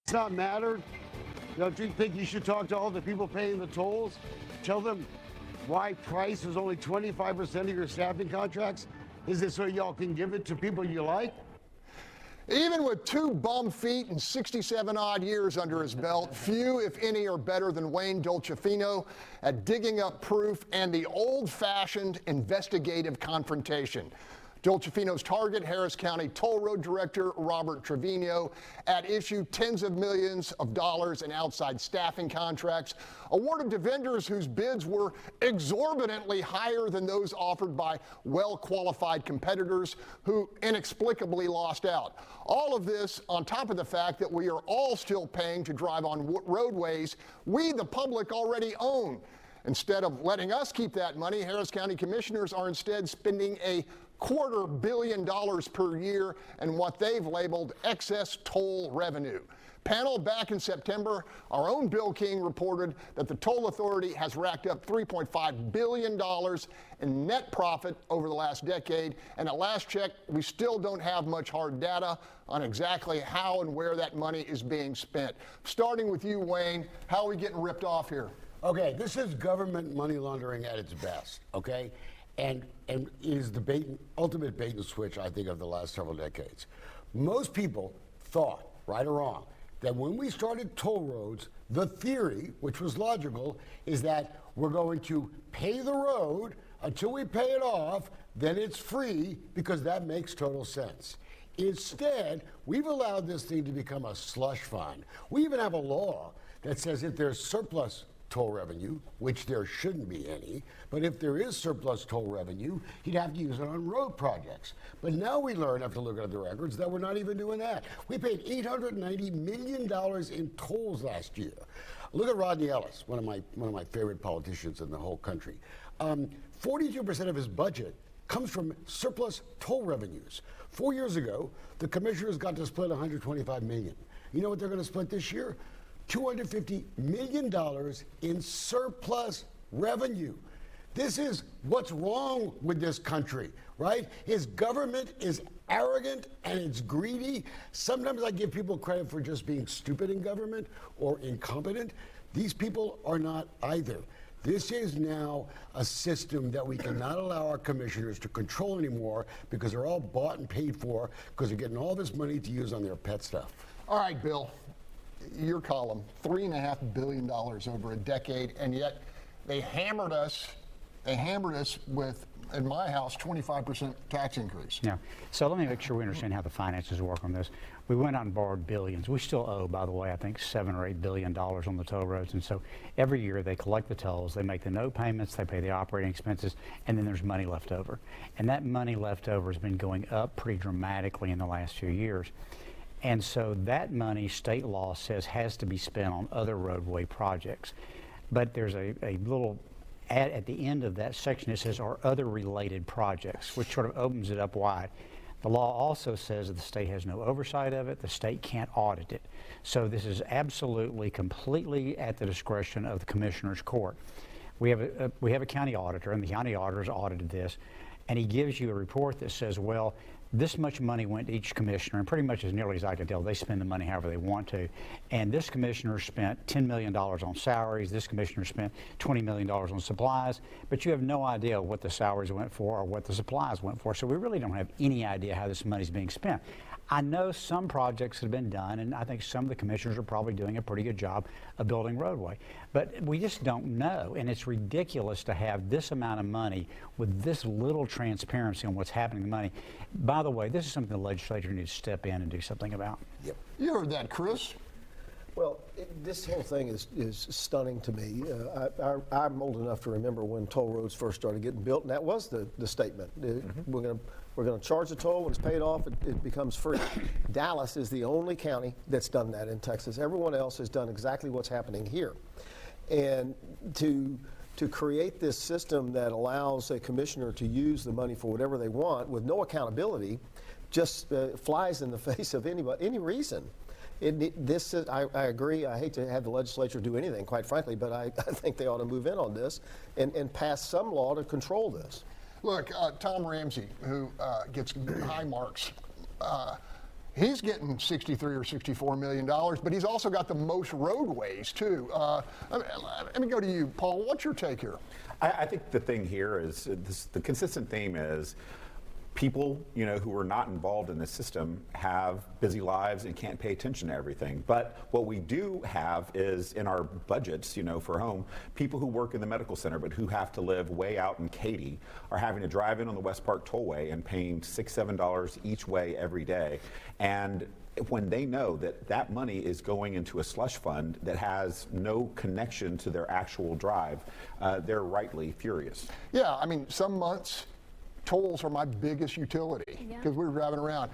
It's not mattered. Don't you think you should talk to all the people paying the tolls? Tell them why price is only 25% of your staffing contracts? Is it so y'all can give it to people you like? Even with 2 bum feet and 67 odd years under his belt, few, if any, are better than Wayne Dolcefino at digging up proof and the old-fashioned investigative confrontation. Dolcefino's target, Harris County Toll Road Director Robert Trevino, at issue tens of millions of dollars in outside staffing contracts awarded to vendors whose bids were exorbitantly higher than those offered by well-qualified competitors who inexplicably lost out. All of this on top of the fact that we are all still paying to drive on roadways we, the public, already own. Instead of letting us keep that money, Harris County commissioners are instead spending a $250 million per year in what they've labeled excess toll revenue. Panel, back in September, our own Bill King reported that the toll authority has racked up $3.5 billion in net profit over the last decade, and at last check, we still don't have much hard data on exactly how and where that money is being spent. Starting with you, Wayne, how are we getting ripped off here? Okay, this is government money laundering at its best, okay? And is the ultimate bait and switch, I think, of the last several decades. Most people thought, right or wrong, that when we started toll roads, the theory, which was logical, is that we're going to pay the road until we pay it off, then it's free, because that makes total sense. Instead, we've allowed this thing to become a slush fund. We even have a law that says if there's surplus toll revenue, which there shouldn't be any, but if there is surplus toll revenue, you'd have to use it on road projects. But now we learn, after looking at the records, that we're not even doing that. We paid $890 million in tolls last year. Look at Rodney Ellis, one of my favorite politicians in the whole country. 42% of his budget comes from surplus toll revenues. 4 years ago, the commissioners got to split $125 million. You know what they're going to split this year? $250 million in surplus revenue. This is what's wrong with this country, right? His government is arrogant and it's greedy. Sometimes I give people credit for just being stupid in government or incompetent. These people are not either. This is now a system that we cannot allow our commissioners to control anymore because they're all bought and paid for because they're getting all this money to use on their pet stuff. All right, Bill. Your column, $3.5 billion over a decade, and yet they hammered us with, in my house, 25% tax increase. Yeah. So let me make sure we understand how the finances work on this. We went out and borrowed billions. We still owe, by the way, I think $7 or $8 billion on the toll roads. And so every year they collect the tolls, they make the note payments, they pay the operating expenses, and then there's money left over. And that money left over has been going up pretty dramatically in the last few years. And so that money, state law says, has to be spent on other roadway projects. But there's a little at the end of that section, it says, or other related projects, which sort of opens it up wide. The law also says that the state has no oversight of it. The state can't audit it. So this is absolutely, completely at the discretion of the Commissioner's Court. We have a county auditor, and the county auditor's audited this, and he gives you a report that says, well, this much money went to each commissioner, and pretty much as nearly as I can tell, they spend the money however they want to. And this commissioner spent $10 million on salaries. This commissioner spent $20 million on supplies. But you have no idea what the salaries went for or what the supplies went for. So we really don't have any idea how this money is being spent. I know some projects have been done, and I think some of the commissioners are probably doing a pretty good job of building roadway. But we just don't know, and it's ridiculous to have this amount of money with this little transparency on what's happening to money. By the way, this is something the legislature needs to step in and do something about. Yep. You heard that, Chris. Well, this whole thing is stunning to me. I'm old enough to remember when toll roads first started getting built, and that was the statement. We're going to charge the toll. When it's paid off, it becomes free. Dallas is the only county that's done that in Texas. Everyone else has done exactly what's happening here. And to create this system that allows a commissioner to use the money for whatever they want with no accountability just flies in the face of any reason. I agree. I hate to have the legislature do anything, quite frankly, but I think they ought to move in on this and pass some law to control this. Look, Tom Ramsey, who gets high marks, He's getting 63 or 64 million dollars, but he's also got the most roadways too. Let me go to you, Paul. What's your take here? I think the thing here is the consistent theme is people, who are not involved in the system have busy lives and can't pay attention to everything. But what we do have is in our budgets, for home, people who work in the medical center but who have to live way out in Katy are having to drive in on the West Park Tollway and paying $6, $7 each way every day. And when they know that that money is going into a slush fund that has no connection to their actual drive, they're rightly furious. Yeah, I mean, some months tolls are my biggest utility because we're driving around.